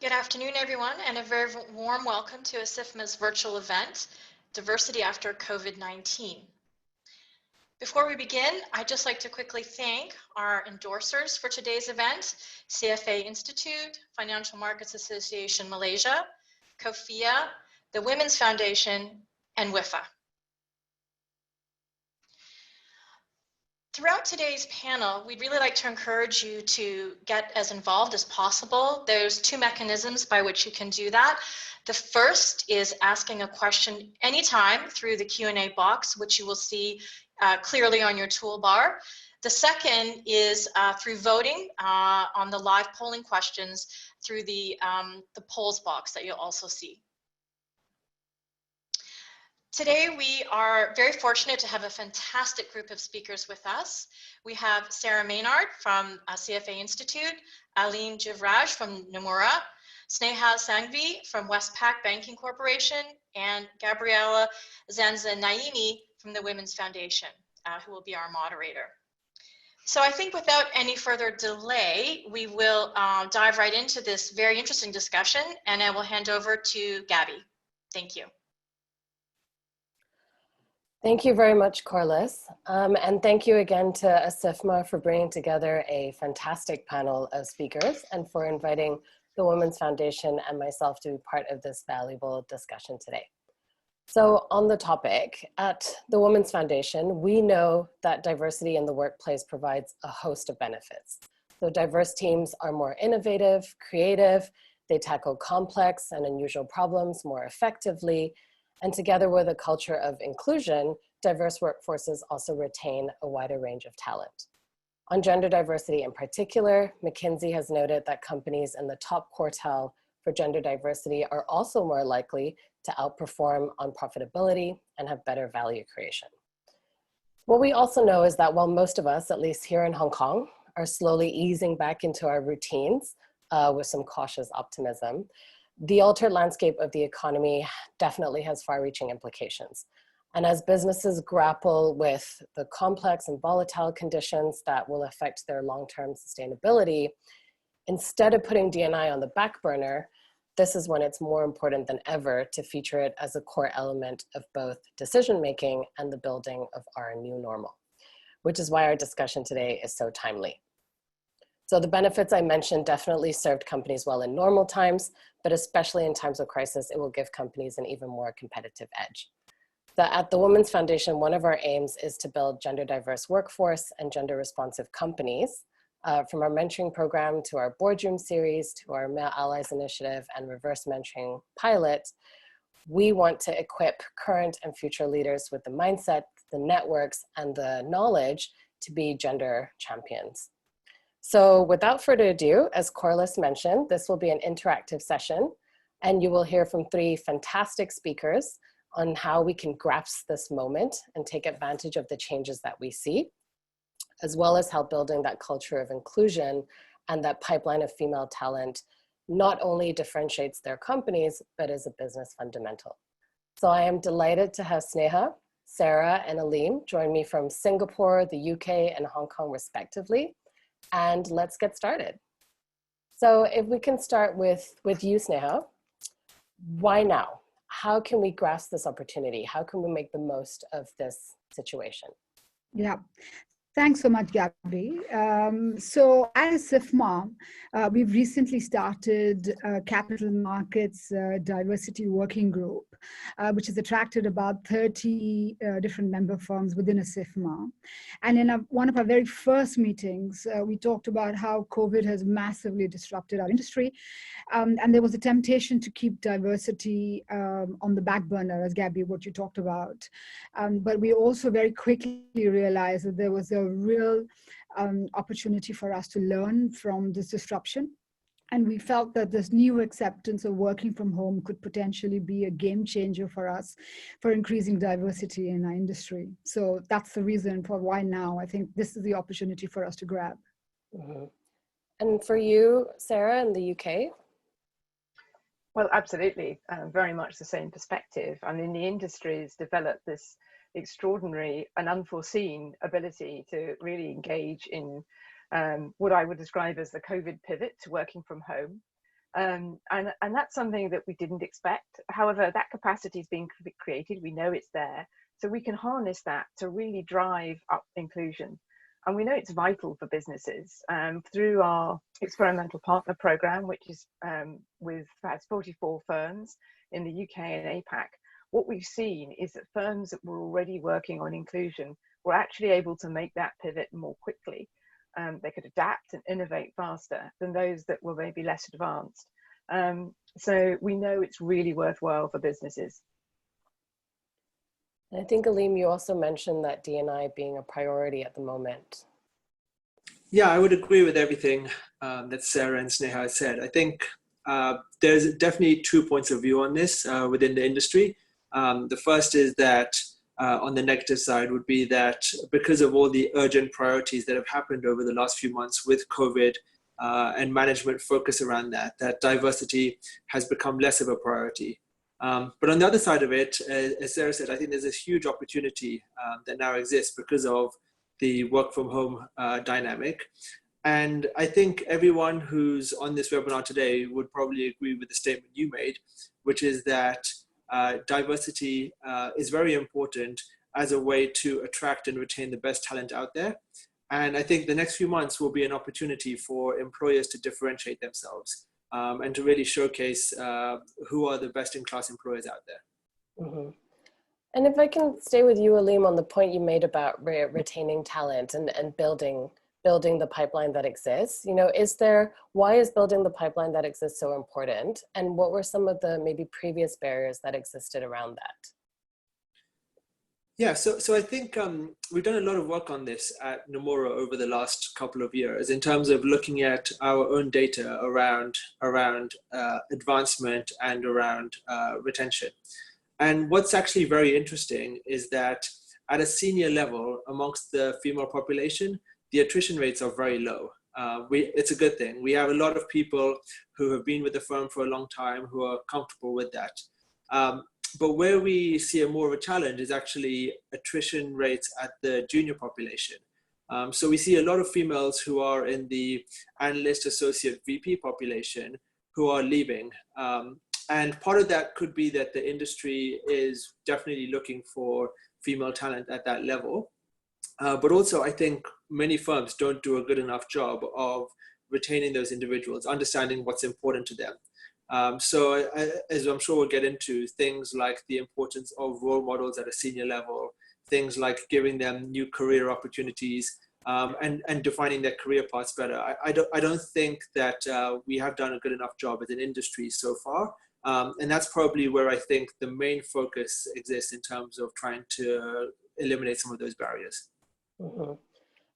Good afternoon, everyone, and a very warm welcome to ASIFMA's virtual event, Diversity After COVID-19. Before we begin, I'd just like to quickly thank our endorsers for today's event, CFA Institute, Financial Markets Association Malaysia, COFIA, the Women's Foundation, and WIFA. Throughout today's panel, we'd really like to encourage you to get as involved as possible. There's two mechanisms by which you can do that. The first is asking a question anytime through the Q&A box, which you will see clearly on your toolbar. The second is through voting on the live polling questions through the polls box that you'll also see. Today, we are very fortunate to have a fantastic group of speakers with us. We have Sarah Maynard from CFA Institute, Aline Jivraj from Nomura, Sneha Sanghvi from Westpac Banking Corporation, and Gabriela Zanza-Naimi from the Women's Foundation, who will be our moderator. So I think without any further delay, we will dive right into this very interesting discussion, and I will hand over to Gabby. Thank you. Thank you very much, Corliss. And thank you again to ASIFMA for bringing together a fantastic panel of speakers and for inviting the Women's Foundation and myself to be part of this valuable discussion today. So on the topic, at the Women's Foundation, we know that diversity in the workplace provides a host of benefits. So diverse teams are more innovative, creative, they tackle complex and unusual problems more effectively, and together with a culture of inclusion, diverse workforces also retain a wider range of talent. On gender diversity in particular, McKinsey has noted that companies in the top quartile for gender diversity are also more likely to outperform on profitability and have better value creation. What we also know is that while most of us, at least here in Hong Kong, are slowly easing back into our routines with some cautious optimism, the altered landscape of the economy definitely has far-reaching implications. And as businesses grapple with the complex and volatile conditions that will affect their long-term sustainability, instead of putting D&I on the back burner, this is when it's more important than ever to feature it as a core element of both decision-making and the building of our new normal, which is why our discussion today is so timely. So the benefits I mentioned definitely served companies well in normal times, but especially in times of crisis, it will give companies an even more competitive edge. At the Women's Foundation, one of our aims is to build gender diverse workforce and gender responsive companies. From our mentoring program to our boardroom series, to our Male Allies Initiative and reverse mentoring pilot, we want to equip current and future leaders with the mindset, the networks, and the knowledge to be gender champions. So without further ado, as Corliss mentioned, this will be an interactive session, and you will hear from three fantastic speakers on how we can grasp this moment and take advantage of the changes that we see, as well as how building that culture of inclusion and that pipeline of female talent not only differentiates their companies, but is a business fundamental. So I am delighted to have Sneha, Sarah, and Aline join me from Singapore, the UK, and Hong Kong respectively. And let's get started. So if we can start with you, Sneha, why now? How can we grasp this opportunity? How can we make the most of this situation? Yeah. Thanks so much, Gabby. So at ASIFMA, we've recently started a capital markets diversity working group, which has attracted about 30 different member firms within ASIFMA. And in one of our very first meetings, we talked about how COVID has massively disrupted our industry. And there was a temptation to keep diversity on the back burner, as Gabby, what you talked about. But we also very quickly realized that there was a real opportunity for us to learn from this disruption. And we felt that this new acceptance of working from home could potentially be a game changer for us for increasing diversity in our industry. So that's the reason for why now. I think this is the opportunity for us to grab. Mm-hmm. And for you, Sarah, in the UK? Well, absolutely, very much the same perspective. I mean, the industry has developed this extraordinary and unforeseen ability to really engage in what I would describe as the COVID pivot to working from home. And that's something that we didn't expect. However, that capacity is being created. We know it's there. So we can harness that to really drive up inclusion. And we know it's vital for businesses. Through our experimental partner program, which is with perhaps 44 firms in the UK and APAC, what we've seen is that firms that were already working on inclusion were actually able to make that pivot more quickly. They could adapt and innovate faster than those that were maybe less advanced. So we know it's really worthwhile for businesses. I think, Aleem, you also mentioned that D&I being a priority at the moment. Yeah, I would agree with everything that Sarah and Sneha said. I think there's definitely 2 points of view on this within the industry. The first is that on the negative side would be that because of all the urgent priorities that have happened over the last few months with COVID and management focus around that, that diversity has become less of a priority. But on the other side of it, as Sarah said, I think there's this huge opportunity that now exists because of the work from home dynamic. And I think everyone who's on this webinar today would probably agree with the statement you made, which is that diversity is very important as a way to attract and retain the best talent out there. And I think the next few months will be an opportunity for employers to differentiate themselves and to really showcase who are the best in class employers out there. Mm-hmm. And if I can stay with you, Aleem, on the point you made about retaining talent and building the pipeline that exists, why is building the pipeline that exists so important? And what were some of the maybe previous barriers that existed around that? Yeah, so I think we've done a lot of work on this at Nomura over the last couple of years in terms of looking at our own data around advancement and around retention. And what's actually very interesting is that at a senior level amongst the female population, the attrition rates are very low. It's a good thing. We have a lot of people who have been with the firm for a long time who are comfortable with that. But where we see a more of a challenge is actually attrition rates at the junior population. So we see a lot of females who are in the analyst, associate, VP population who are leaving. And part of that could be that the industry is definitely looking for female talent at that level. But also I think many firms don't do a good enough job of retaining those individuals, understanding what's important to them. So as I'm sure we'll get into, things like the importance of role models at a senior level, things like giving them new career opportunities, and defining their career paths better. I don't think that we have done a good enough job as an industry so far. And that's probably where I think the main focus exists in terms of trying to eliminate some of those barriers. Mm-hmm.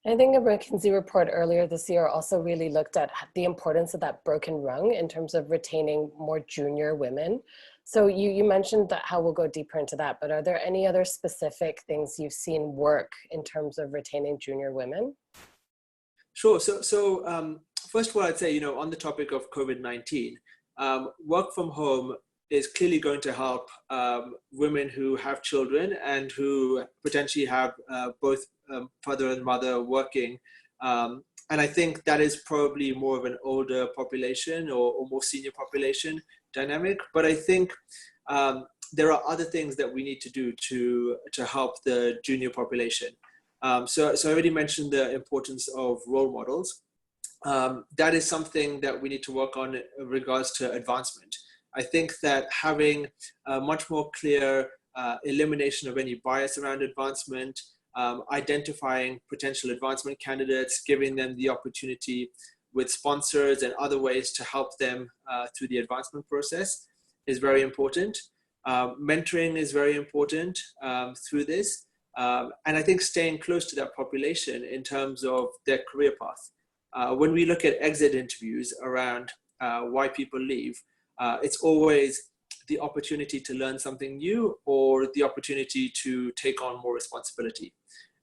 I think a McKinsey report earlier this year also really looked at the importance of that broken rung in terms of retaining more junior women. So you mentioned that how we'll go deeper into that, but are there any other specific things you've seen work in terms of retaining junior women? Sure. So first of all, I'd say, on the topic of COVID-19, work from home is clearly going to help women who have children and who potentially have both father and mother working. And I think that is probably more of an older population or more senior population dynamic. But I think there are other things that we need to do to help the junior population. So I already mentioned the importance of role models. That is something that we need to work on in regards to advancement. I think that having a much more clear elimination of any bias around advancement, identifying potential advancement candidates, giving them the opportunity with sponsors and other ways to help them through the advancement process is very important. Mentoring is very important through this. And I think staying close to that population in terms of their career path. When we look at exit interviews around why people leave, it's always the opportunity to learn something new or the opportunity to take on more responsibility.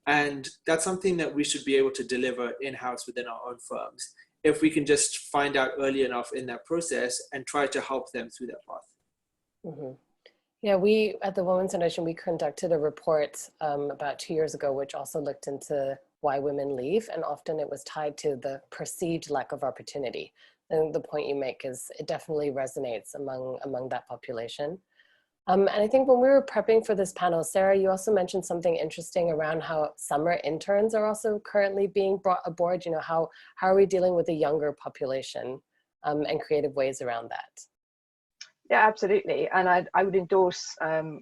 And that's something that we should be able to deliver in-house within our own firms if we can just find out early enough in that process and try to help them through that path. Mm-hmm. Yeah, we at the Women's Foundation, we conducted a report about 2 years ago, which also looked into why women leave. And often it was tied to the perceived lack of opportunity. And the point you make is it definitely resonates among that population. And I think when we were prepping for this panel, Sarah, you also mentioned something interesting around how summer interns are also currently being brought aboard. You know, how are we dealing with the younger population and creative ways around that? Yeah, absolutely. And I would endorse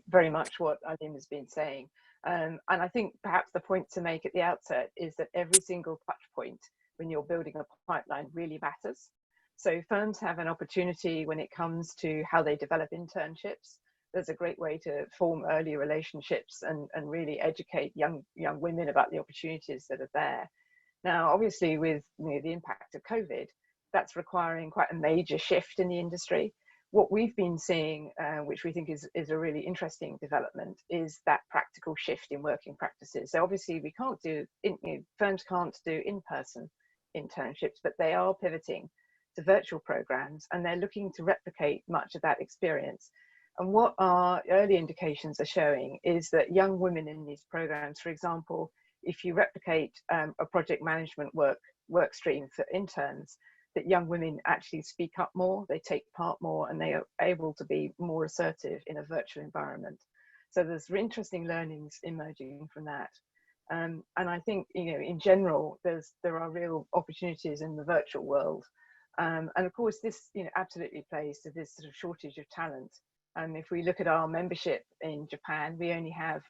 very much what Alim has been saying. And I think perhaps the point to make at the outset is that every single touch point when you're building a pipeline really matters. So firms have an opportunity when it comes to how they develop internships. There's a great way to form early relationships and really educate young women about the opportunities that are there. Now, obviously, with the impact of COVID, that's requiring quite a major shift in the industry. What we've been seeing, which we think is a really interesting development, is that practical shift in working practices. So obviously, we can't do firms can't do in-person internships, but they are pivoting to virtual programs, and they're looking to replicate much of that experience. And what our early indications are showing is that young women in these programs, for example, if you replicate a project management work stream for interns, that young women actually speak up more, they take part more, and they are able to be more assertive in a virtual environment. So there's interesting learnings emerging from that. And I think, in general, there are real opportunities in the virtual world. And of course, this absolutely plays to this sort of shortage of talent. If we look at our membership in Japan, we only have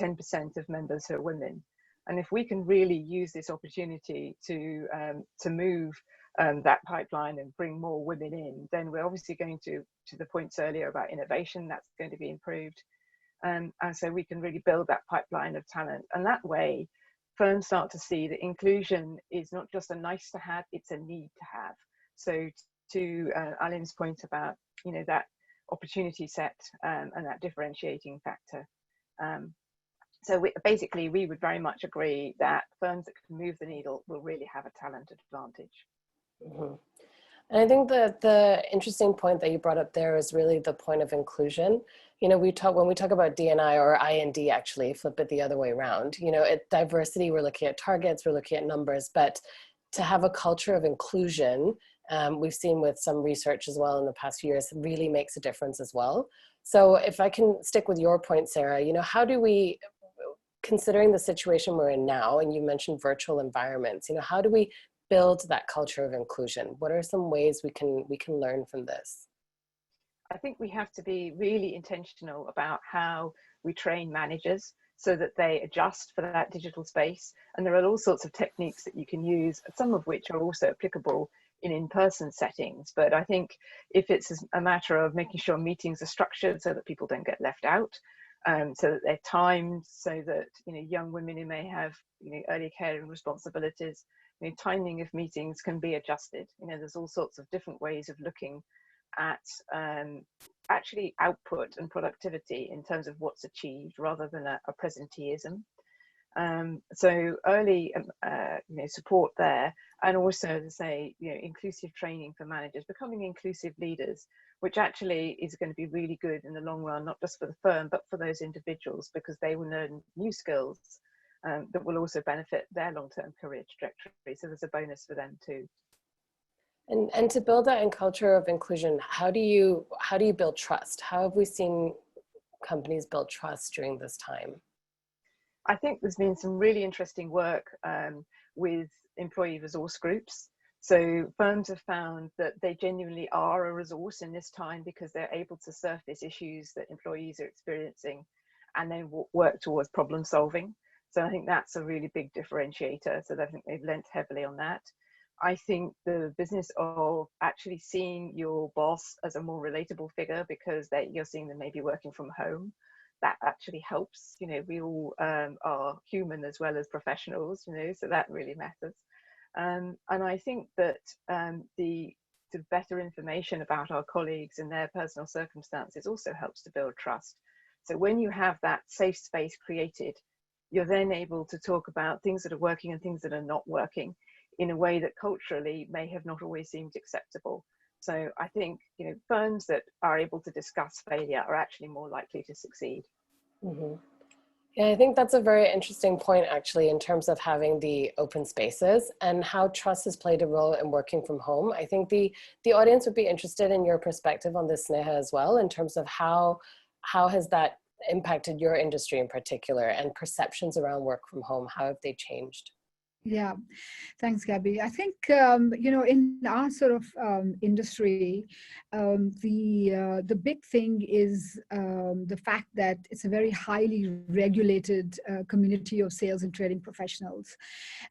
10% of members who are women. And if we can really use this opportunity to move that pipeline and bring more women in, then we're obviously going to the points earlier about innovation, that's going to be improved. And so we can really build that pipeline of talent. And that way, firms start to see that inclusion is not just a nice to have, it's a need to have. So to Alim's point about, that opportunity set and that differentiating factor. So we would very much agree that firms that can move the needle will really have a talent advantage. Mm-hmm. And I think that the interesting point that you brought up there is really the point of inclusion. When we talk about D&I or IND, actually flip it the other way around. At diversity, we're looking at targets, we're looking at numbers, but to have a culture of inclusion, we've seen with some research as well in the past few years, really makes a difference as well. So if I can stick with your point, Sarah, how do we, considering the situation we're in now, and you mentioned virtual environments, how do we build that culture of inclusion? What are some ways we can learn from this? I think we have to be really intentional about how we train managers so that they adjust for that digital space. And there are all sorts of techniques that you can use, some of which are also applicable in-person settings. But I think if it's a matter of making sure meetings are structured so that people don't get left out, so that they're timed, so that young women who may have early caring responsibilities, timing of meetings can be adjusted. There's all sorts of different ways of looking at actually output and productivity in terms of what's achieved rather than a presenteeism. So early support there, and also to say inclusive training for managers, becoming inclusive leaders, which actually is going to be really good in the long run, not just for the firm but for those individuals, because they will learn new skills that will also benefit their long-term career trajectory. So there's a bonus for them too. And to build that culture of inclusion, how do you build trust? How have we seen companies build trust during this time? I think there's been some really interesting work with employee resource groups. So firms have found that they genuinely are a resource in this time because they're able to surface issues that employees are experiencing and then work towards problem solving. So I think that's a really big differentiator. So I think they've lent heavily on that. I think the business of actually seeing your boss as a more relatable figure because you're seeing them maybe working from home, that actually helps. We all are human as well as professionals, so that really matters. And I think that the better information about our colleagues and their personal circumstances also helps to build trust. So when you have that safe space created, you're then able to talk about things that are working and things that are not working in a way that culturally may have not always seemed acceptable. So I think firms that are able to discuss failure are actually more likely to succeed. Mm-hmm. Yeah, I think that's a very interesting point, actually, in terms of having the open spaces and how trust has played a role in working from home. I think the audience would be interested in your perspective on this, Sneha, as well, in terms of how has that impacted your industry in particular, and perceptions around work from home. How have they changed? Yeah, thanks, Gabby. I think in our sort of industry, the big thing is the fact that it's a very highly regulated community of sales and trading professionals,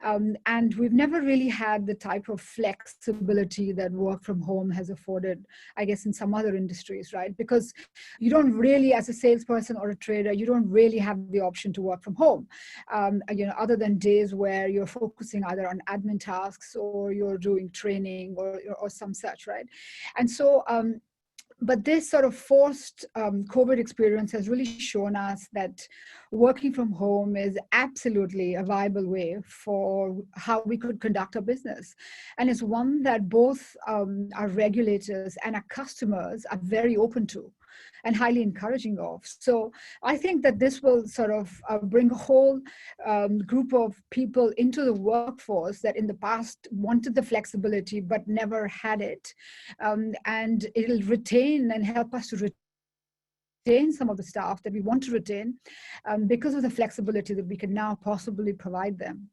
and we've never really had the type of flexibility that work from home has afforded, I guess, in some other industries, right? Because you don't really, as a salesperson or a trader, you don't really have the option to work from home, other than days where you're focusing either on admin tasks or you're doing training or some such, right? And so, but this sort of forced COVID experience has really shown us that working from home is absolutely a viable way for how we could conduct our business. And it's one that both our regulators and our customers are very open to and highly encouraging of. So I think that this will sort of bring a whole group of people into the workforce that in the past wanted the flexibility but never had it. And it'll retain and help us to retain some of the staff that we want to retain because of the flexibility that we can now possibly provide them.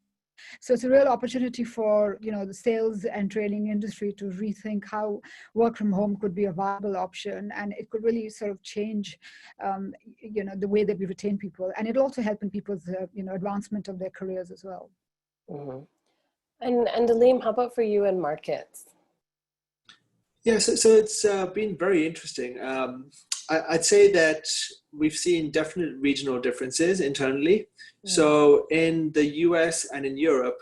So it's a real opportunity for the sales and training industry to rethink how work from home could be a viable option, and it could really sort of change the way that we retain people, and it'll also help in people's advancement of their careers as well. Mm-hmm. And Aleem, how about for you in markets? Yeah, so it's been very interesting. I'd say that we've seen definite regional differences internally. So in the US and in Europe,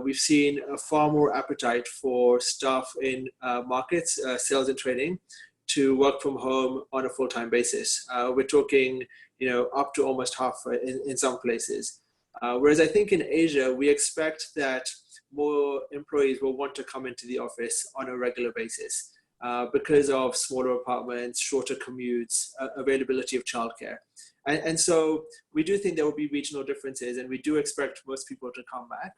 we've seen a far more appetite for staff in markets, sales and trading, to work from home on a full-time basis. We're talking, up to almost half in some places. Whereas I think in Asia, we expect that more employees will want to come into the office on a regular basis. Because of smaller apartments, shorter commutes, availability of childcare. And so we do think there will be regional differences, and we do expect most people to come back.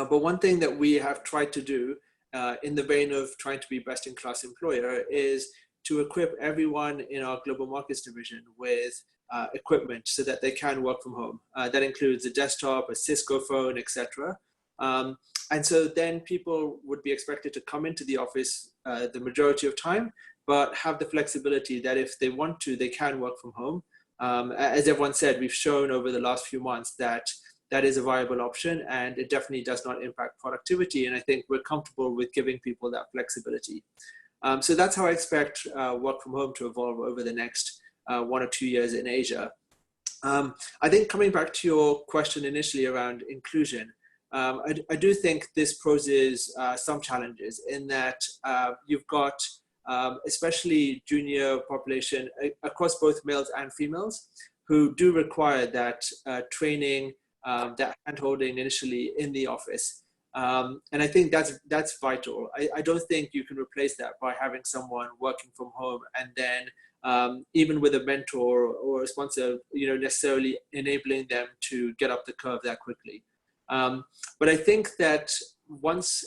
But one thing that we have tried to do in the vein of trying to be best-in-class employer is to equip everyone in our global markets division with equipment so that they can work from home. That includes a desktop, a Cisco phone, etc. And so then people would be expected to come into the office the majority of time, but have the flexibility that if they want to, they can work from home. As everyone said, we've shown over the last few months that that is a viable option, and it definitely does not impact productivity. And I think we're comfortable with giving people that flexibility. So that's how I expect work from home to evolve over the next 1 or 2 years in Asia. I think coming back to your question initially around inclusion, I do think this poses some challenges in that you've got especially junior population across both males and females who do require that training, that hand-holding initially in the office. And I think that's vital. I don't think you can replace that by having someone working from home and then even with a mentor or a sponsor, necessarily enabling them to get up the curve that quickly. But I think that once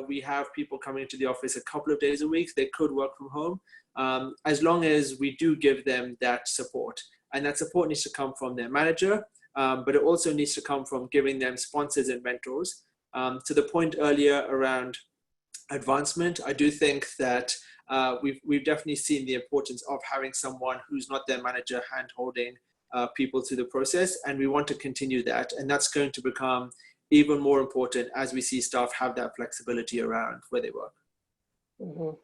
we have people coming into the office a couple of days a week, they could work from home, as long as we do give them that support. And that support needs to come from their manager, but it also needs to come from giving them sponsors and mentors. To the point earlier around advancement, I do think that we've definitely seen the importance of having someone who's not their manager hand-holding people through the process, and we want to continue that. And that's going to become even more important as we see staff have that flexibility around where they work. Mm-hmm.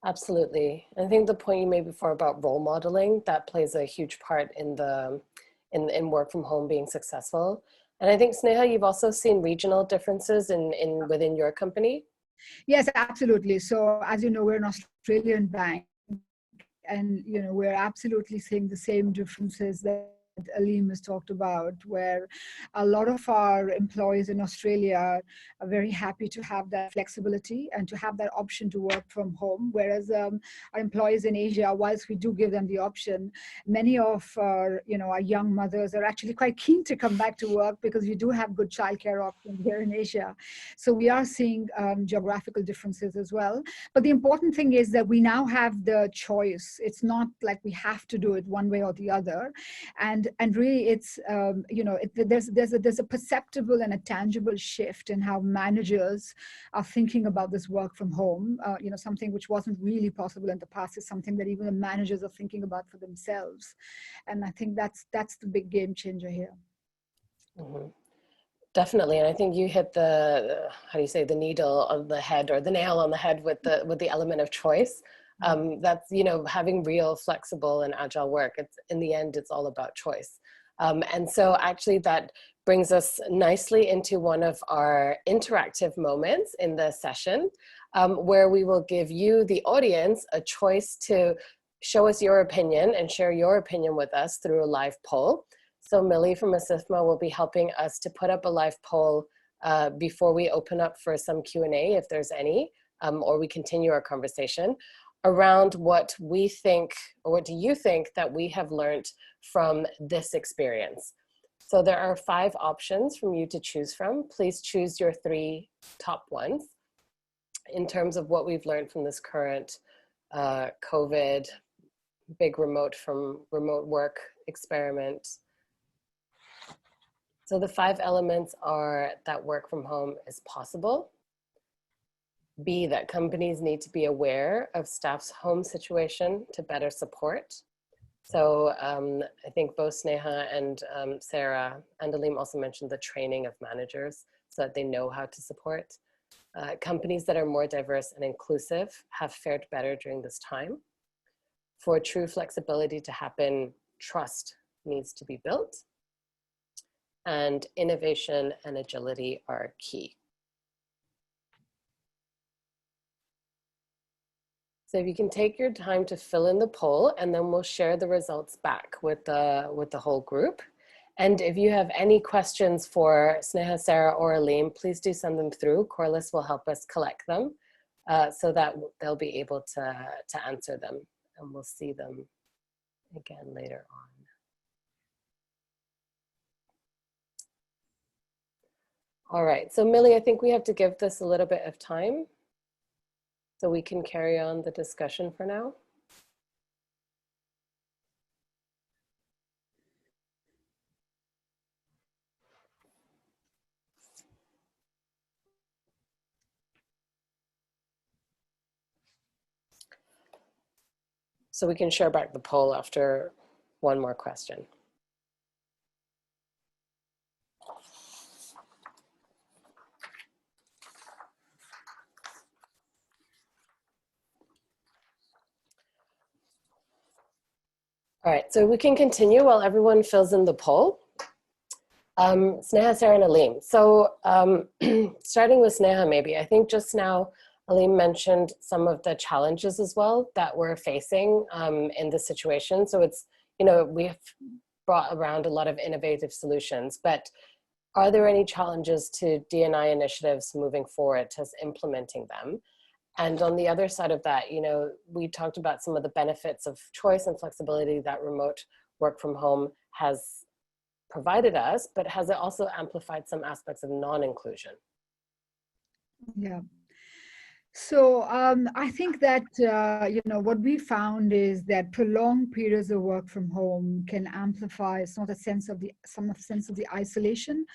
Absolutely. I think the point you made before about role modeling, that plays a huge part in in work from home being successful. And I think, Sneha, you've also seen regional differences within your company. Yes, absolutely. So as you know, we're an Australian bank, and we're absolutely seeing the same differences that Aleem has talked about, where a lot of our employees in Australia are very happy to have that flexibility and to have that option to work from home. Whereas our employees in Asia, whilst we do give them the option, many of our, our young mothers are actually quite keen to come back to work because we do have good childcare options here in Asia. So we are seeing geographical differences as well. But the important thing is that we now have the choice. It's not like we have to do it one way or the other. And really, it's there's a perceptible and a tangible shift in how managers are thinking about this work from home. Something which wasn't really possible in the past is something that even the managers are thinking about for themselves. And I think that's the big game changer here. Mm-hmm. Definitely, and I think you hit the the needle on the head, or the nail on the head with the element of choice. That's, having real flexible and agile work. It's, in the end, it's all about choice. And so actually that brings us nicely into one of our interactive moments in the session, where we will give you, the audience, a choice to show us your opinion and share your opinion with us through a live poll. So Millie from ASIFMA will be helping us to put up a live poll before we open up for some Q&A, if there's any, or we continue our conversation around what we think, or what do you think that we have learned from this experience. So there are 5 options from you to choose from. Please choose your 3 top ones in terms of what we've learned from this current COVID, big remote work experiment. So the 5 elements are that work from home is possible. B, that companies need to be aware of staff's home situation to better support. So I think both Sneha and Sarah and Aleem also mentioned the training of managers so that they know how to support. Companies that are more diverse and inclusive have fared better during this time. For true flexibility to happen, trust needs to be built. And innovation and agility are key. So if you can take your time to fill in the poll, and then we'll share the results back with the whole group. And if you have any questions for Sneha, Sarah, or Aleem, please do send them through. Corliss will help us collect them so that they'll be able to answer them, and we'll see them again later on. All right, so Millie, I think we have to give this a little bit of time so we can carry on the discussion for now. So we can share back the poll after one more question. All right, so we can continue while everyone fills in the poll. Sneha, Sarah, and Aleem. So starting with Sneha, maybe, I think just now Aleem mentioned some of the challenges as well that we're facing in this situation. So it's, we've brought around a lot of innovative solutions, but are there any challenges to D&I initiatives moving forward to implementing them? And on the other side of that, we talked about some of the benefits of choice and flexibility that remote work from home has provided us, but has it also amplified some aspects of non-inclusion? Yeah. So I think that, what we found is that prolonged periods of work from home can amplify some sense of the isolation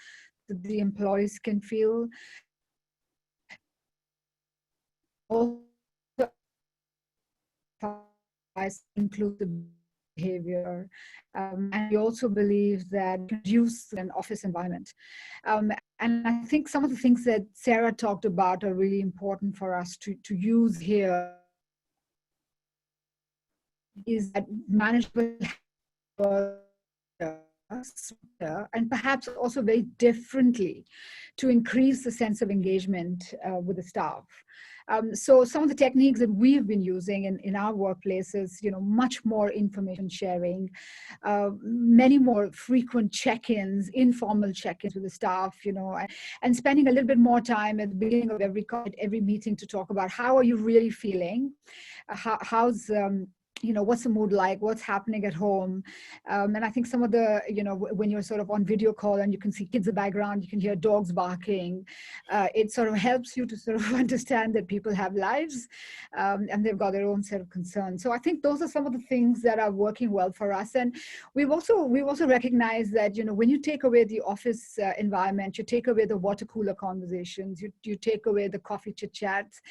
that the employees can feel. Also, inclusive behavior, and we also believe that reduce an office environment. And I think some of the things that Sarah talked about are really important for us to use here. Is that management smarter and perhaps also very differently to increase the sense of engagement with the staff. So some of the techniques that we've been using in our workplaces, much more information sharing, many more frequent check-ins, informal check-ins with the staff, and spending a little bit more time at the beginning of every meeting to talk about how are you really feeling, how's what's the mood like, what's happening at home. And I think some of the, when you're sort of on video call and you can see kids in the background, you can hear dogs barking, it sort of helps you to sort of understand that people have lives and they've got their own set of concerns. So I think those are some of the things that are working well for us. And we've also recognized that, when you take away the office environment, you take away the water cooler conversations, you take away the coffee chit chats.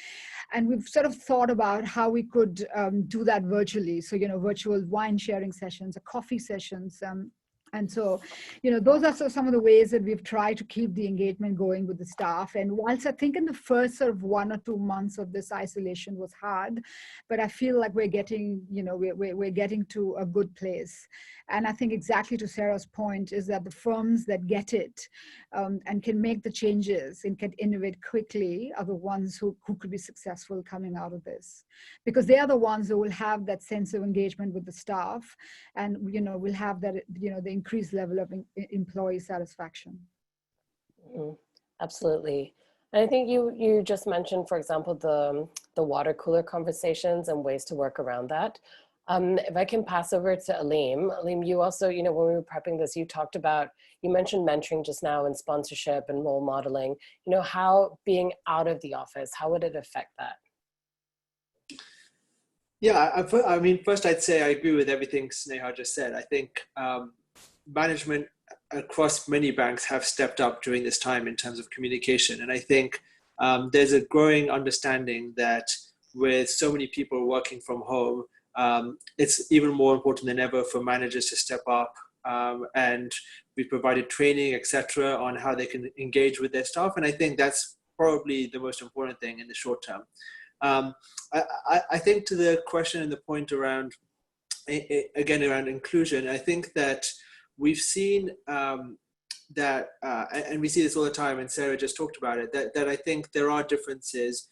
And we've sort of thought about how we could do that virtually. So, virtual wine sharing sessions, or coffee sessions. And so, those are some of the ways that we've tried to keep the engagement going with the staff. And whilst I think in the first sort of 1 or 2 months of this isolation was hard, but I feel like we're getting, we're getting to a good place. And I think exactly to Sarah's point is that the firms that get it and can make the changes and can innovate quickly are the ones who could be successful coming out of this. Because they are the ones who will have that sense of engagement with the staff and, will have that, the increased level of employee satisfaction. Absolutely. And I think you just mentioned, for example, the water cooler conversations and ways to work around that. If I can pass over to Aleem. Aleem, you also, when we were prepping this, you mentioned mentoring just now and sponsorship and role modeling, how being out of the office, how would it affect that? Yeah, first I'd say I agree with everything Sneha just said. I think management across many banks have stepped up during this time in terms of communication. And I think there's a growing understanding that with so many people working from home, it's even more important than ever for managers to step up. And we provided training, etc., on how they can engage with their staff. And I think that's probably the most important thing in the short term. I think to the question and the point around, again, around inclusion, I think that we've seen that, and we see this all the time, and Sarah just talked about it, that I think there are differences,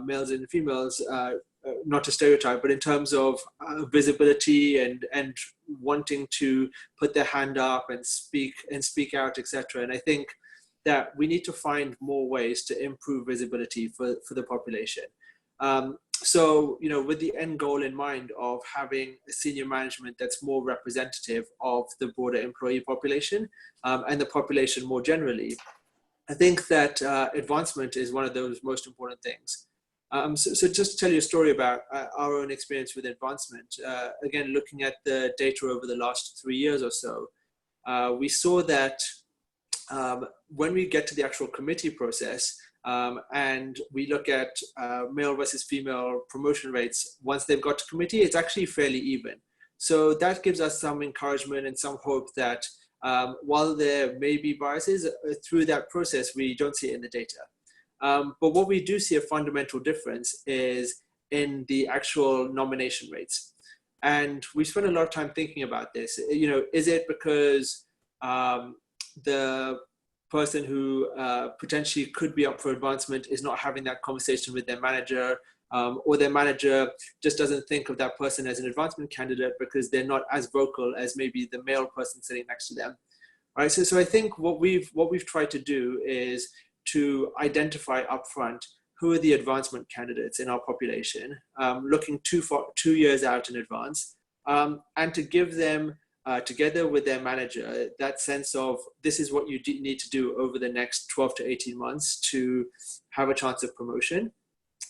males and females, not to stereotype, but in terms of visibility and wanting to put their hand up and speak out, etc. And I think that we need to find more ways to improve visibility for the population. So, with the end goal in mind of having a senior management that's more representative of the broader employee population and the population more generally, I think that advancement is one of those most important things. So just to tell you a story about our own experience with advancement, again, looking at the data over the last 3 years or so, we saw that when we get to the actual committee process, and we look at male versus female promotion rates, once they've got to committee, it's actually fairly even. So that gives us some encouragement and some hope that while there may be biases, through that process, we don't see it in the data. But what we do see a fundamental difference is in the actual nomination rates. And we spent a lot of time thinking about this. Is it because the person who potentially could be up for advancement is not having that conversation with their manager, or their manager just doesn't think of that person as an advancement candidate because they're not as vocal as maybe the male person sitting next to them, right? So I think what we've tried to do is to identify upfront who are the advancement candidates in our population, looking 2 years out in advance, and to give them, together with their manager, that sense of this is what you need to do over the next 12 to 18 months to have a chance of promotion,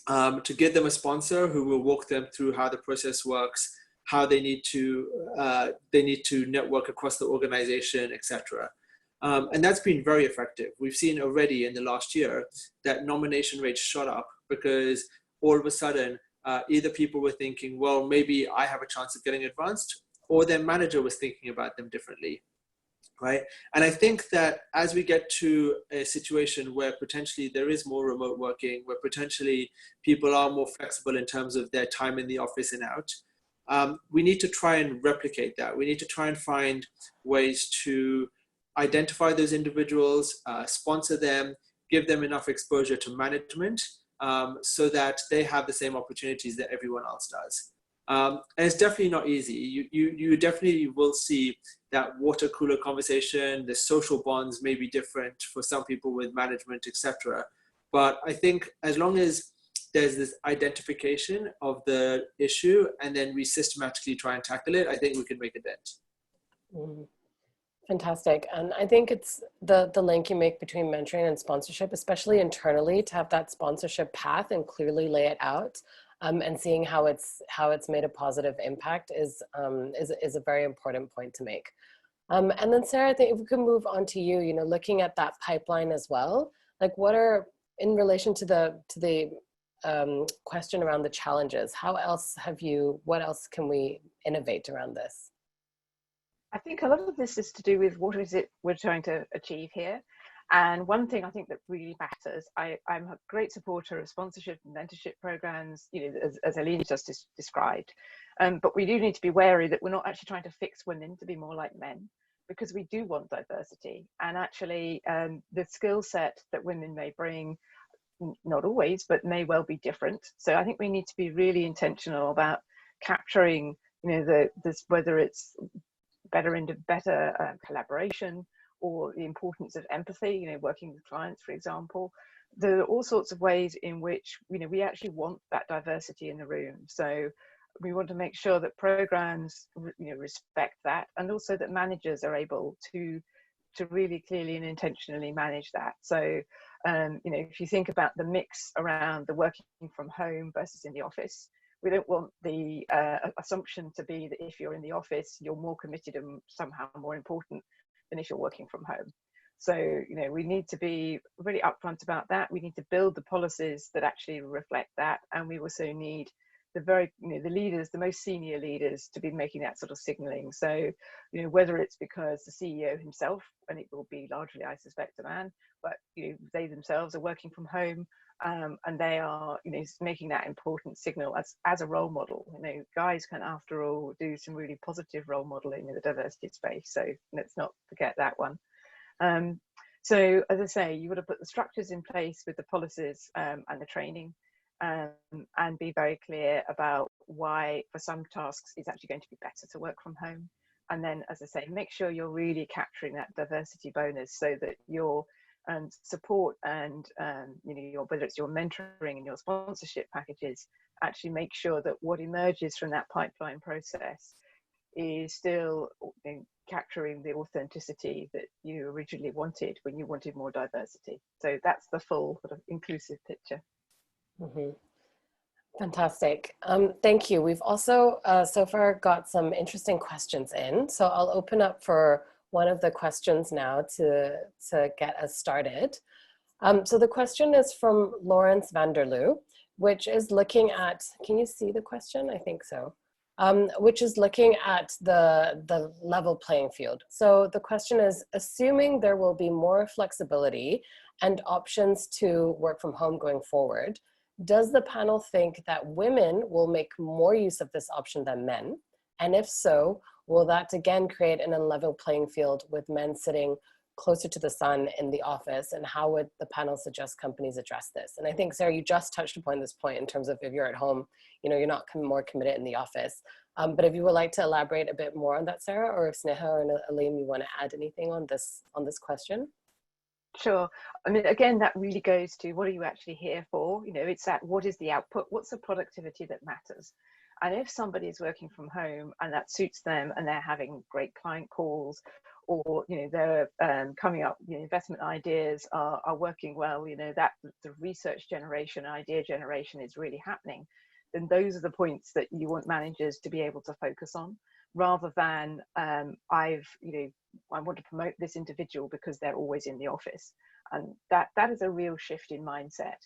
to give them a sponsor who will walk them through how the process works, how they need to network across the organization, etc. And that's been very effective. We've seen already in the last year that nomination rates shot up because all of a sudden, either people were thinking, well, maybe I have a chance of getting advanced, or their manager was thinking about them differently, right? And I think that as we get to a situation where potentially there is more remote working, where potentially people are more flexible in terms of their time in the office and out, we need to try and replicate that. We need to try and find ways to identify those individuals, sponsor them, give them enough exposure to management so that they have the same opportunities that everyone else does. And it's definitely not easy. You definitely will see that water cooler conversation, the social bonds may be different for some people with management, etc. But I think as long as there's this identification of the issue and then we systematically try and tackle it, I think we can make a dent. Mm. Fantastic. And I think it's the link you make between mentoring and sponsorship, especially internally, to have that sponsorship path and clearly lay it out, and seeing how it's made a positive impact is a very important point to make. And then Sarah, I think if we could move on to you, you know, looking at that pipeline as well, like what are, in relation to the question around the challenges, what else can we innovate around this? I think a lot of this is to do with what is it we're trying to achieve here. And one thing I think that really matters, I'm a great supporter of sponsorship and mentorship programs, you know, as Aline just described. But we do need to be wary that we're not actually trying to fix women to be more like men, because we do want diversity. And actually the skill set that women may bring, not always, but may well be different. So I think we need to be really intentional about capturing, you know, whether it's better collaboration, or the importance of empathy, you know, working with clients, for example. There are all sorts of ways in which, you know, we actually want that diversity in the room. So we want to make sure that programs, you know, respect that, and also that managers are able to really clearly and intentionally manage that. So, you know, if you think about the mix around the working from home versus in the office, we don't want the assumption to be that if you're in the office, you're more committed and somehow more important than if you're working from home. So, you know, we need to be really upfront about that. We need to build the policies that actually reflect that. And we also need the leaders, the most senior leaders, to be making that sort of signaling. So, you know, whether it's because the CEO himself, and it will be largely, I suspect, a man, but, you know, they themselves are working from home, and they are, you know, making that important signal as a role model. You know, guys can, after all, do some really positive role modeling in the diversity space. So let's not forget that one. So as I say, you would have put the structures in place with the policies and the training, and be very clear about why for some tasks it's actually going to be better to work from home. And then, as I say, make sure you're really capturing that diversity bonus so that your support and you know, whether it's your mentoring and your sponsorship packages, actually make sure that what emerges from that pipeline process is still, you know, capturing the authenticity that you originally wanted when you wanted more diversity. So that's the full sort of inclusive picture. Mm-hmm. Fantastic. Thank you. We've also so far got some interesting questions in. So I'll open up for one of the questions now to get us started. So the question is from Lawrence Vanderloo, which is looking at, can you see the question? I think so. Which is looking at the level playing field. So the question is, assuming there will be more flexibility and options to work from home going forward, does the panel think that women will make more use of this option than men? And if so, will that again create an unlevel playing field with men sitting closer to the sun in the office? And how would the panel suggest companies address this? And I think, Sarah, you just touched upon this point in terms of if you're at home, you know, you're not more committed in the office. But if you would like to elaborate a bit more on that, Sarah, or if Sneha or Aline, you want to add anything on this question? Sure. I mean, again, that really goes to what are you actually here for? You know, it's that, what is the output? What's the productivity that matters? And if somebody is working from home and that suits them and they're having great client calls, or, you know, they're coming up, you know, investment ideas are working well, you know, that the research generation, idea generation is really happening, then those are the points that you want managers to be able to focus on, rather than I want to promote this individual because they're always in the office. And that is a real shift in mindset.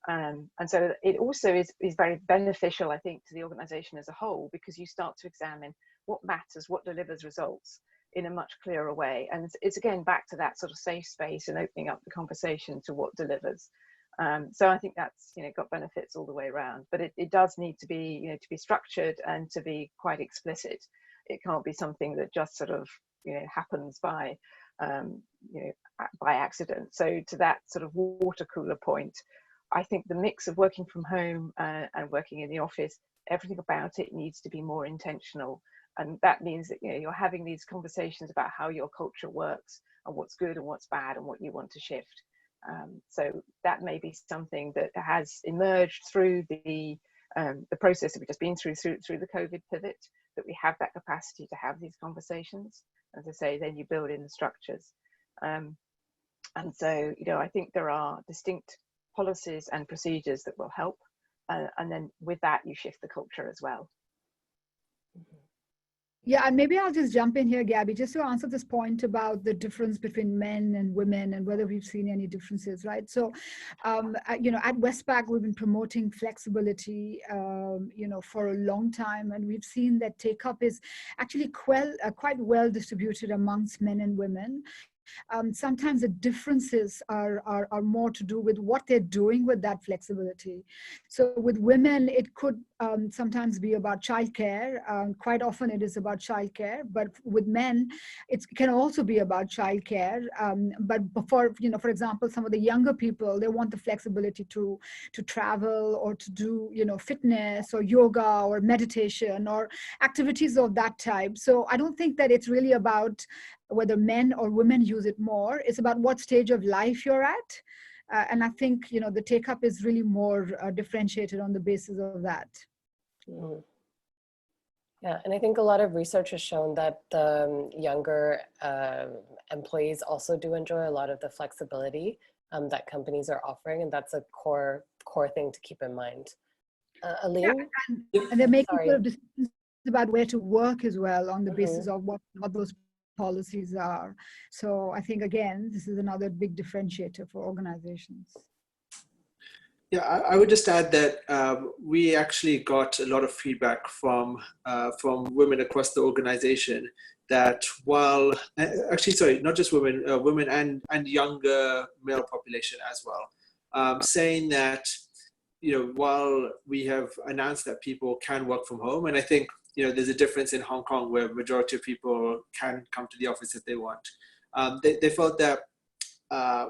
And so it also is very beneficial, I think, to the organization as a whole, because you start to examine what matters, what delivers results in a much clearer way. And it's again back to that sort of safe space and opening up the conversation to what delivers. So I think that's, got benefits all the way around, but it does need to be, to be structured and to be quite explicit. It can't be something that just sort of, happens by, by accident. So to that sort of water cooler point, I think the mix of working from home and working in the office, everything about it needs to be more intentional. And that means that, you're having these conversations about how your culture works and what's good and what's bad and what you want to shift. So that may be something that has emerged through the process that we've just been through the COVID pivot, that we have that capacity to have these conversations. As I say, then you build in the structures. And so, I think there are distinct policies and procedures that will help. And then with that, you shift the culture as well. Yeah, and maybe I'll just jump in here, Gabby, just to answer this point about the difference between men and women and whether we've seen any differences, right? So, at Westpac, we've been promoting flexibility, for a long time, and we've seen that take-up is actually quite well distributed amongst men and women. Sometimes the differences are more to do with what they're doing with that flexibility. So with women, it could sometimes be about childcare. Quite often it is about childcare, but with men, it can also be about childcare. But for example, some of the younger people, they want the flexibility to travel or to do, fitness or yoga or meditation or activities of that type. So I don't think that it's really about whether men or women use it more. It's about what stage of life you're at. And I think, the take-up is really more differentiated on the basis of that. Mm. Yeah, and I think a lot of research has shown that the younger employees also do enjoy a lot of the flexibility that companies are offering, and that's a core thing to keep in mind. Aline? Yeah, and they're making sort of decisions about where to work as well on the basis of what those policies are. So I think, again, this is another big differentiator for organizations. Yeah, I would just add that we actually got a lot of feedback from women across the organization that while, actually, sorry, not just women, women and younger male population as well, saying that, while we have announced that people can work from home, and I think, there's a difference in Hong Kong where majority of people can come to the office if they want. They felt that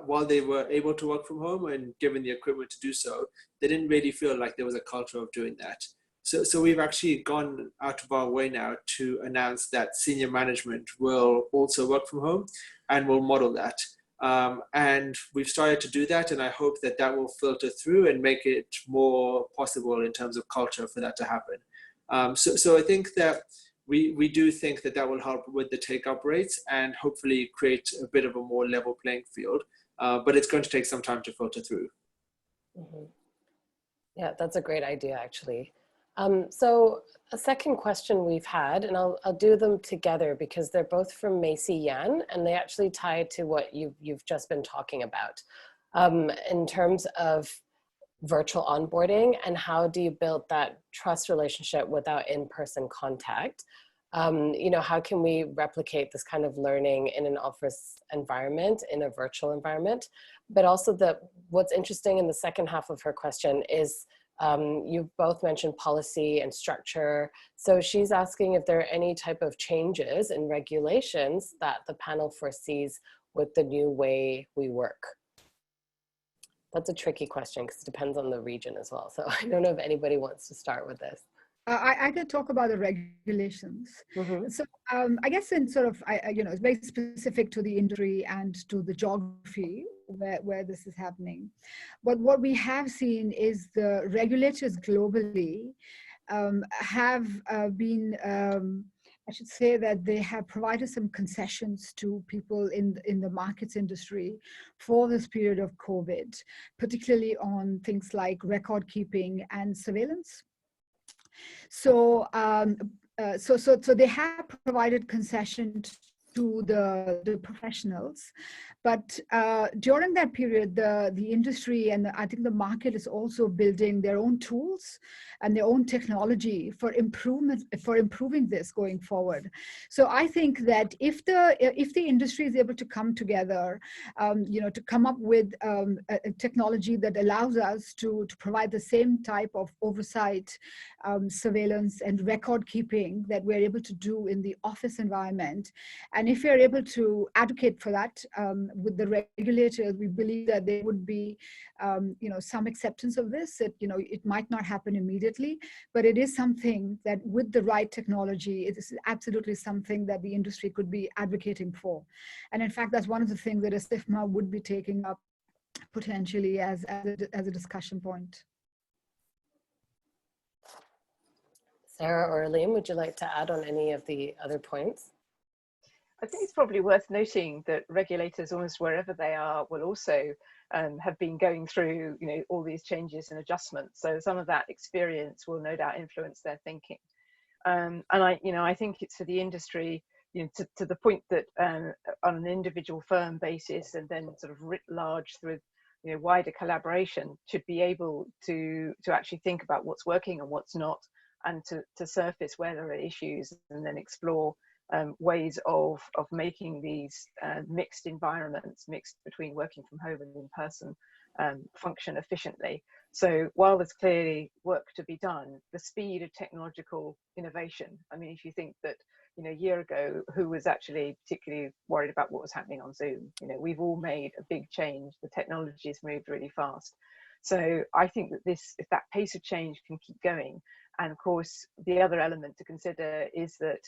while they were able to work from home and given the equipment to do so, they didn't really feel like there was a culture of doing that. So we've actually gone out of our way now to announce that senior management will also work from home and will model that. And we've started to do that, and I hope that will filter through and make it more possible in terms of culture for that to happen. So I think that we do think that will help with the take-up rates and hopefully create a bit of a more level playing field, but it's going to take some time to filter through. Mm-hmm. Yeah, that's a great idea, actually. So a second question we've had, and I'll do them together because they're both from Macy Yan, and they actually tie to what you've just been talking about in terms of virtual onboarding and how do you build that trust relationship without in-person contact. How can we replicate this kind of learning in an office environment, in a virtual environment? But also what's interesting in the second half of her question is you both mentioned policy and structure. So she's asking if there are any type of changes in regulations that the panel foresees with the new way we work. That's a tricky question because it depends on the region as well. So I don't know if anybody wants to start with this. I can talk about the regulations. Mm-hmm. So I guess in sort of, it's very specific to the industry and to the geography where this is happening. But what we have seen is the regulators globally have been, I should say that they have provided some concessions to people in the markets industry for this period of COVID, particularly on things like record keeping and surveillance. So, so they have provided concessions to the professionals, But during that period, the industry and I think the market is also building their own tools and their own technology for improving this going forward. So I think that if the industry is able to come together, to come up with a technology that allows us to provide the same type of oversight, surveillance, and record keeping that we're able to do in the office environment, and if we're able to advocate for that with the regulators, we believe that there would be, some acceptance of this. It might not happen immediately, but it is something that, with the right technology, it is absolutely something that the industry could be advocating for. And in fact, that's one of the things that ASIFMA would be taking up potentially as a discussion point. Sarah or Aleem, would you like to add on any of the other points? I think it's probably worth noting that regulators, almost wherever they are, will also have been going through, all these changes and adjustments. So some of that experience will no doubt influence their thinking. And I think it's for the industry, to the point that on an individual firm basis, and then sort of writ large through wider collaboration, should be able to actually think about what's working and what's not, and to surface where there are issues, and then explore ways of making these mixed environments, mixed between working from home and in person, function efficiently. So while there's clearly work to be done, the speed of technological innovation, I mean, if you think that, a year ago, who was actually particularly worried about what was happening on Zoom? We've all made a big change. The technology has moved really fast. So I think that if that pace of change can keep going, and of course, the other element to consider is that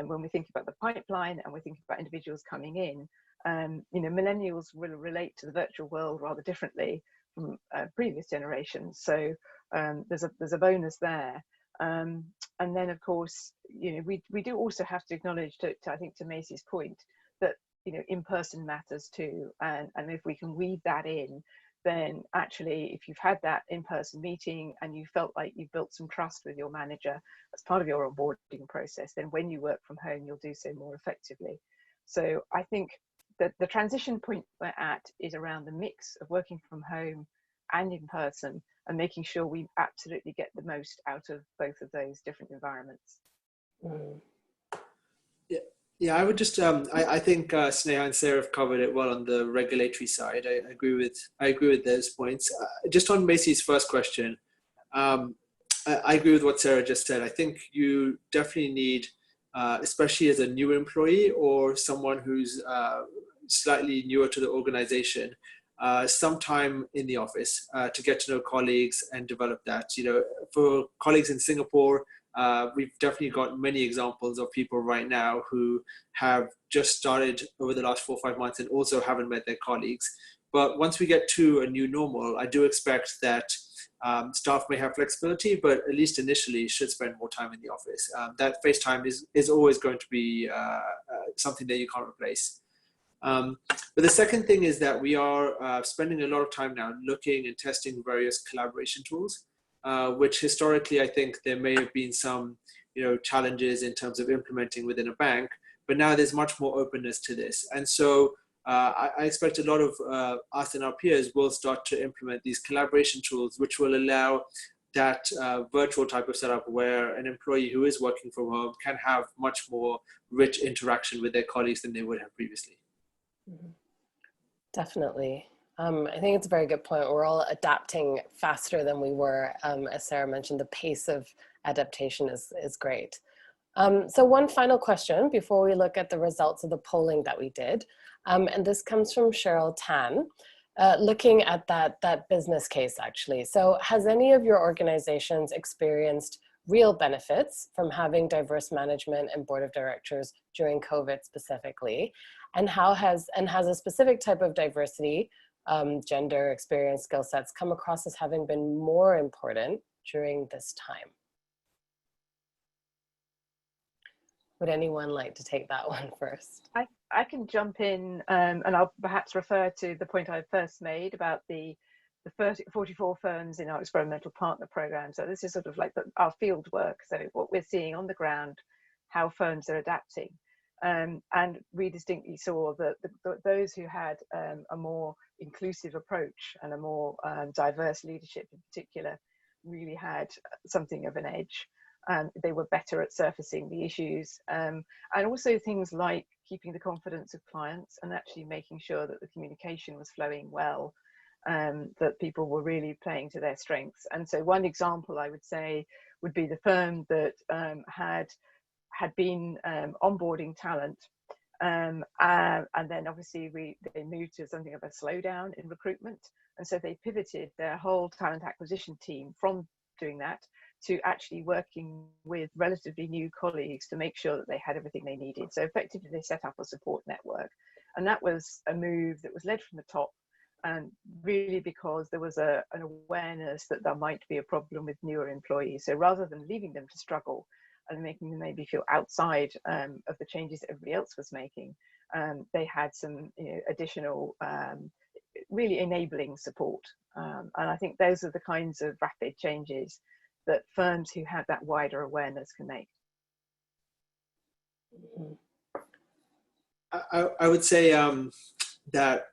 when we think about the pipeline and we think about individuals coming in, millennials will relate to the virtual world rather differently from previous generations. So there's a bonus there. And then, of course, we do also have to acknowledge, I think, to Macy's point, that in-person matters too. And if we can weave that in, then actually, if you've had that in-person meeting and you felt like you built some trust with your manager as part of your onboarding process, then when you work from home, you'll do so more effectively. So I think that the transition point we're at is around the mix of working from home and in person, and making sure we absolutely get the most out of both of those different environments. Mm. Yeah, I would just, I think Sneha and Sarah have covered it well on the regulatory side. I agree with those points. Just on Macy's first question, I agree with what Sarah just said. I think you definitely need, especially as a new employee or someone who's slightly newer to the organization, some time in the office to get to know colleagues and develop that. For colleagues in Singapore, we've definitely got many examples of people right now who have just started over the last 4 or 5 months and also haven't met their colleagues. But once we get to a new normal, I do expect that staff may have flexibility, but at least initially should spend more time in the office. That face time is always going to be something that you can't replace. But the second thing is that we are spending a lot of time now looking and testing various collaboration tools, which historically I think there may have been some challenges in terms of implementing within a bank, but now there's much more openness to this. And so I expect a lot of us and our peers will start to implement these collaboration tools, which will allow that virtual type of setup where an employee who is working from home can have much more rich interaction with their colleagues than they would have previously. Definitely. I think it's a very good point. We're all adapting faster than we were. As Sarah mentioned, the pace of adaptation is great. So one final question before we look at the results of the polling that we did. And this comes from Cheryl Tan, looking at that business case actually. So has any of your organizations experienced real benefits from having diverse management and board of directors during COVID specifically? And has a specific type of diversity, gender, experience, skill sets come across as having been more important during this time? Would anyone like to take that one first? I can jump in, and I'll perhaps refer to the point I first made about the 44 firms in our experimental partner program. So this is sort of like our field work. So what we're seeing on the ground, how firms are adapting. And we distinctly saw that those who had a more inclusive approach and a more diverse leadership in particular really had something of an edge. They were better at surfacing the issues, and also things like keeping the confidence of clients and actually making sure that the communication was flowing well, that people were really playing to their strengths. And so one example I would say would be the firm that had been onboarding talent, and then obviously they moved to something of a slowdown in recruitment, and so they pivoted their whole talent acquisition team from doing that to actually working with relatively new colleagues to make sure that they had everything they needed. So effectively they set up a support network, and that was a move that was led from the top, and really because there was an awareness that there might be a problem with newer employees. So rather than leaving them to struggle and making them maybe feel outside of the changes that everybody else was making, they had some additional really enabling support. And I think those are the kinds of rapid changes that firms who have that wider awareness can make. I would say that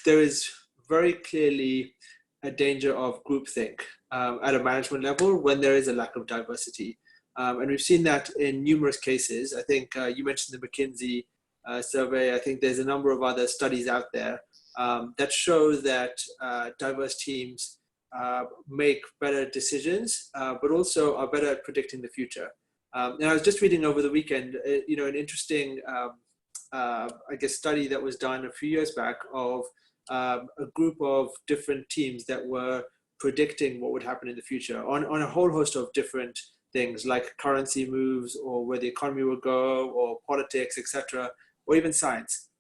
there is very clearly a danger of groupthink at a management level when there is a lack of diversity. And we've seen that in numerous cases. I think you mentioned the McKinsey survey. I think there's a number of other studies out there that show that diverse teams make better decisions, but also are better at predicting the future. And I was just reading over the weekend, an interesting, study that was done a few years back of a group of different teams that were predicting what would happen in the future on a whole host of different things like currency moves or where the economy will go or politics, etc., or even science.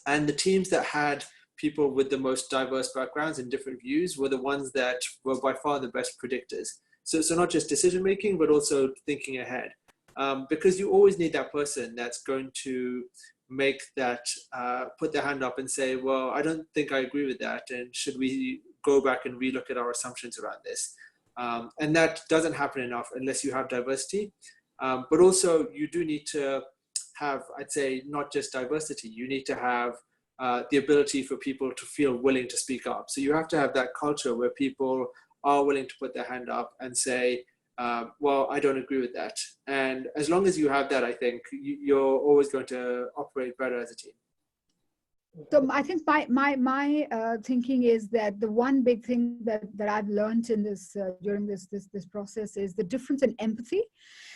And the teams that had people with the most diverse backgrounds and different views were the ones that were by far the best predictors. So not just decision making, but also thinking ahead. Because you always need that person that's going to make that, put their hand up and say, well, I don't think I agree with that. And should we go back and relook at our assumptions around this? And that doesn't happen enough unless you have diversity. But also you do need to have, I'd say, not just diversity, you need to have the ability for people to feel willing to speak up. So you have to have that culture where people are willing to put their hand up and say, well, I don't agree with that. And as long as you have that, I think you're always going to operate better as a team. So I think my thinking is that the one big thing that I've learned in this during this process is the difference in empathy.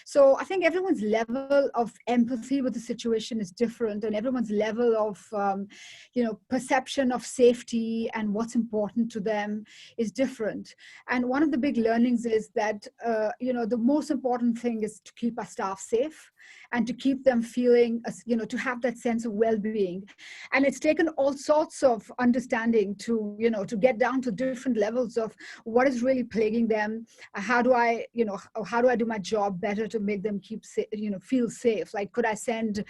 So I think everyone's level of empathy with the situation is different, and everyone's level of perception of safety and what's important to them is different. And one of the big learnings is that the most important thing is to keep our staff safe and to keep them feeling to have that sense of well-being. And it's taken all sorts of understanding to get down to different levels of what is really plaguing them. How do I do my job better to make them feel safe? Like, could I send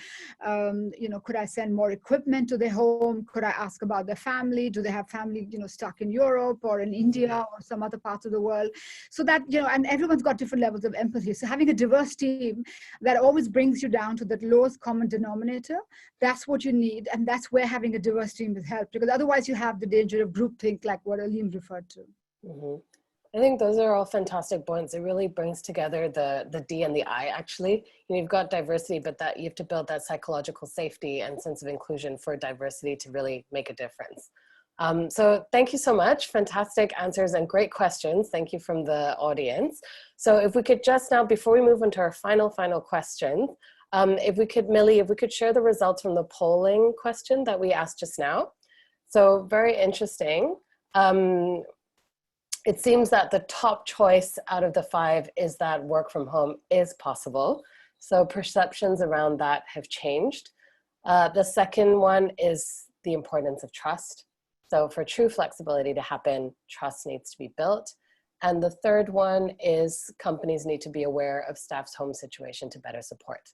more equipment to their home? Could I ask about their family? Do they have family stuck in Europe or in India or some other parts of the world? So that and everyone's got different levels of empathy. So having a diverse team that always brings you down to that lowest common denominator, that's what you need, and that's where having a diverse team will help, because otherwise you have the danger of groupthink, like what Aleem referred to. Mm-hmm. I think those are all fantastic points. It really brings together the D and the I, actually. You've got diversity, but that you have to build that psychological safety and sense of inclusion for diversity to really make a difference. So thank you so much. Fantastic answers and great questions. Thank you from the audience. So if we could just now, before we move into our final question, if we could share the results from the polling question that we asked just now. So very interesting. It seems that the top choice out of the 5 is that work from home is possible. So perceptions around that have changed. The second one is the importance of trust. So for true flexibility to happen, trust needs to be built. And the third one is companies need to be aware of staff's home situation to better support.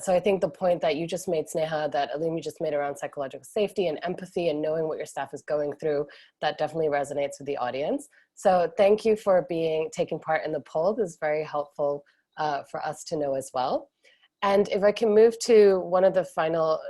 So I think the point that you just made, Sneha, that Aleem, you just made around psychological safety and empathy and knowing what your staff is going through, that definitely resonates with the audience. So thank you for taking part in the poll. This is very helpful for us to know as well. And if I can move to one of the final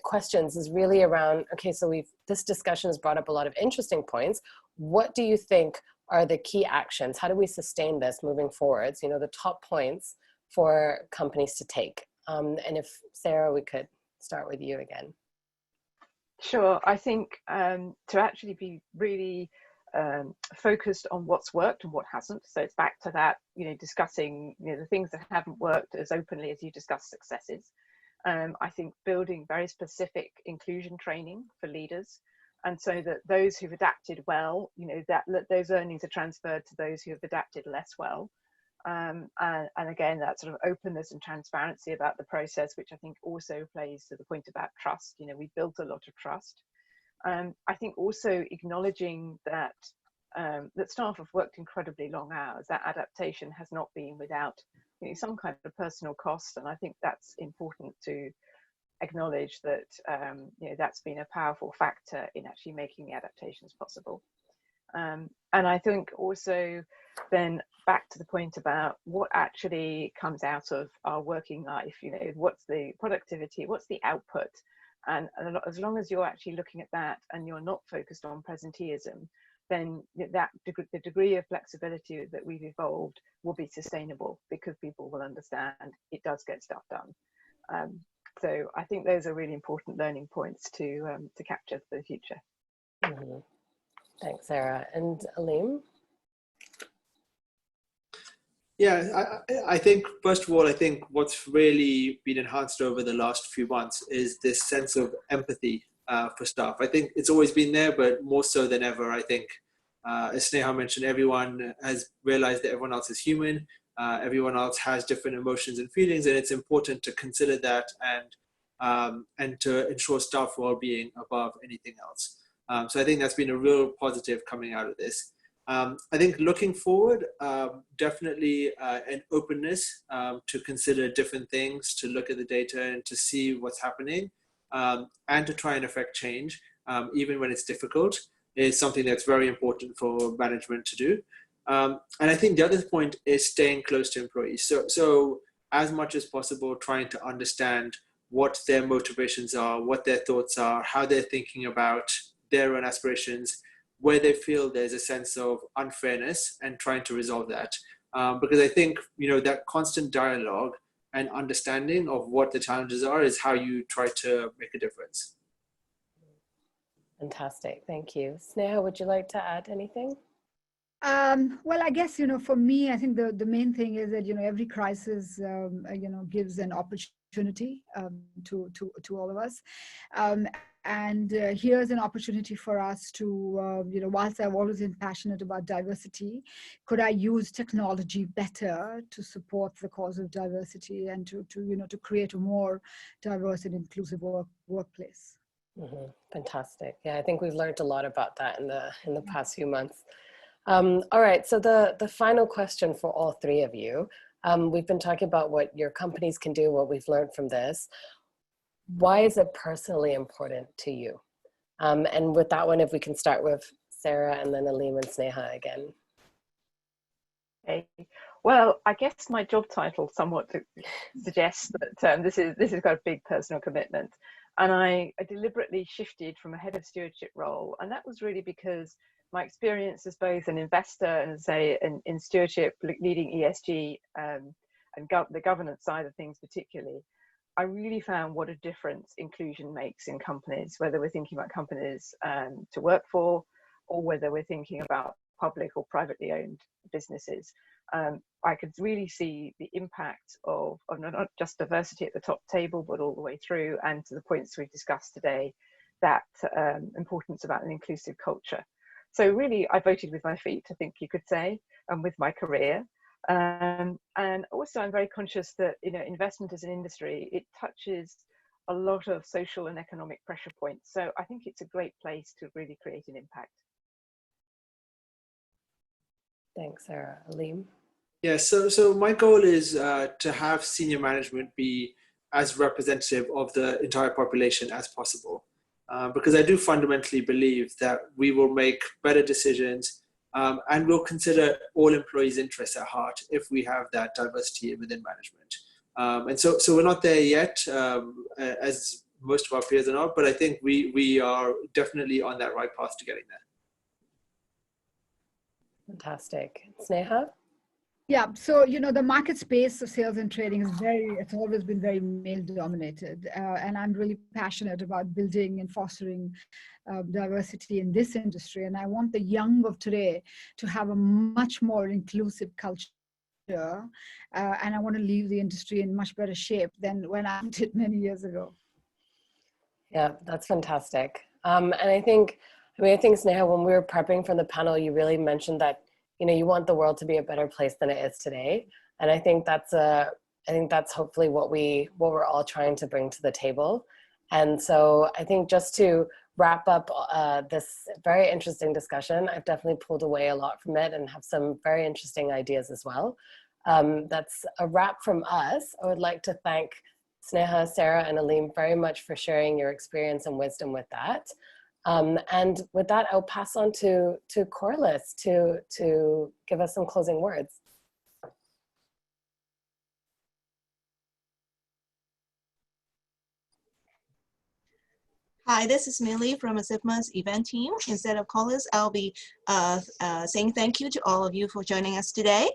questions is really around, okay, so this discussion has brought up a lot of interesting points. What do you think are the key actions? How do we sustain this moving forwards? You know, the top points for companies to take. And if Sarah, we could start with you again. Sure. I think to actually be really focused on what's worked and what hasn't. So it's back to that, discussing, the things that haven't worked as openly as you discuss successes. I think building very specific inclusion training for leaders. And so that those who've adapted well, that those earnings are transferred to those who have adapted less well. And again, that sort of openness and transparency about the process, which I think also plays to the point about trust. We built a lot of trust. I think also acknowledging that that staff have worked incredibly long hours. That adaptation has not been without some kind of personal cost, and I think that's important to acknowledge that that's been a powerful factor in actually making the adaptations possible. And I think also then back to the point about what actually comes out of our working life, what's the productivity, what's the output. And as long as you're actually looking at that and you're not focused on presenteeism, then the degree of flexibility that we've evolved will be sustainable, because people will understand it does get stuff done. So I think those are really important learning points to capture for the future. Mm-hmm. Thanks, Sarah. And Aleem? Yeah, I think, first of all, I think what's really been enhanced over the last few months is this sense of empathy for staff. I think it's always been there, but more so than ever. I think, as Sneha mentioned, everyone has realized that everyone else is human. Everyone else has different emotions and feelings, and it's important to consider that and to ensure staff well-being above anything else. So I think that's been a real positive coming out of this. I think looking forward, definitely an openness to consider different things, to look at the data and to see what's happening, and to try and affect change, even when it's difficult, is something that's very important for management to do. And I think the other point is staying close to employees. So as much as possible, trying to understand what their motivations are, what their thoughts are, how they're thinking about their own aspirations, where they feel there's a sense of unfairness, and trying to resolve that. Because I think, that constant dialogue and understanding of what the challenges are is how you try to make a difference. Fantastic, thank you. Sneha, would you like to add anything? Well, I guess, for me, I think the main thing is that, every crisis, gives an opportunity to all of us. And here's an opportunity for us to, whilst I've always been passionate about diversity, could I use technology better to support the cause of diversity and to create a more diverse and inclusive workplace? Mm-hmm. Fantastic. Yeah, I think we've learned a lot about that in the past few months. All right, so the final question for all three of you. We've been talking about what your companies can do, what we've learned from this. Why is it personally important to you? And with that one, if we can start with Sarah and then Aleem and Sneha again. Okay. Well, I guess my job title somewhat suggests that this has got a big personal commitment. And I deliberately shifted from a head of stewardship role. And that was really because my experience as both an investor and in stewardship, leading ESG and the governance side of things particularly, I really found what a difference inclusion makes in companies, whether we're thinking about companies to work for, or whether we're thinking about public or privately owned businesses. I could really see the impact of not just diversity at the top table, but all the way through, and to the points we've discussed today, that importance about an inclusive culture. So really, I voted with my feet, I think you could say, and with my career. And also I'm very conscious that, investment as an industry, it touches a lot of social and economic pressure points. So I think it's a great place to really create an impact. Thanks, Sarah. Aleem? Yeah, so my goal is to have senior management be as representative of the entire population as possible. Because I do fundamentally believe that we will make better decisions and we'll consider all employees' interests at heart if we have that diversity within management. And so we're not there yet, as most of our peers are not, but I think we are definitely on that right path to getting there. Fantastic. Sneha? Yeah, so the market space of sales and trading it's always been very male dominated, and I'm really passionate about building and fostering diversity in this industry. And I want the young of today to have a much more inclusive culture. And I want to leave the industry in much better shape than when I did many years ago. Yeah, that's fantastic. And I think Sneha, when we were prepping for the panel, you really mentioned that you want the world to be a better place than it is today. And I think that's hopefully what we're all trying to bring to the table. And so I think just to wrap up this very interesting discussion, I've definitely pulled away a lot from it and have some very interesting ideas as well. That's a wrap from us. I would like to thank Sneha, Sarah, and Aleem very much for sharing your experience and wisdom with that. And with that, I'll pass on to Corliss to give us some closing words. Hi, this is Millie from ASIFMA's event team. Instead of Corliss, I'll be saying thank you to all of you for joining us today.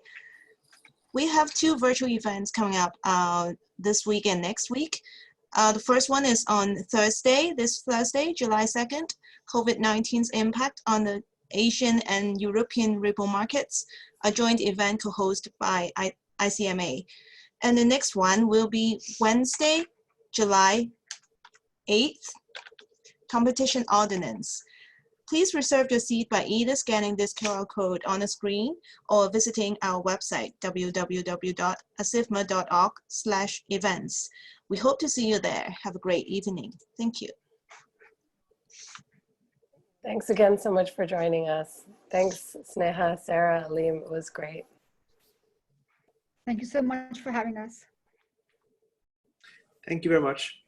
We have 2 virtual events coming up this week and next week. The first one is on this Thursday, July 2nd, COVID-19's impact on the Asian and European repo markets, a joint event co-hosted by ICMA. And the next one will be Wednesday, July 8th, competition ordinance. Please reserve your seat by either scanning this QR code on the screen or visiting our website, www.asifma.org/events. We hope to see you there. Have a great evening. Thank you. Thanks again so much for joining us. Thanks, Sneha, Sarah, Aleem. It was great. Thank you so much for having us. Thank you very much.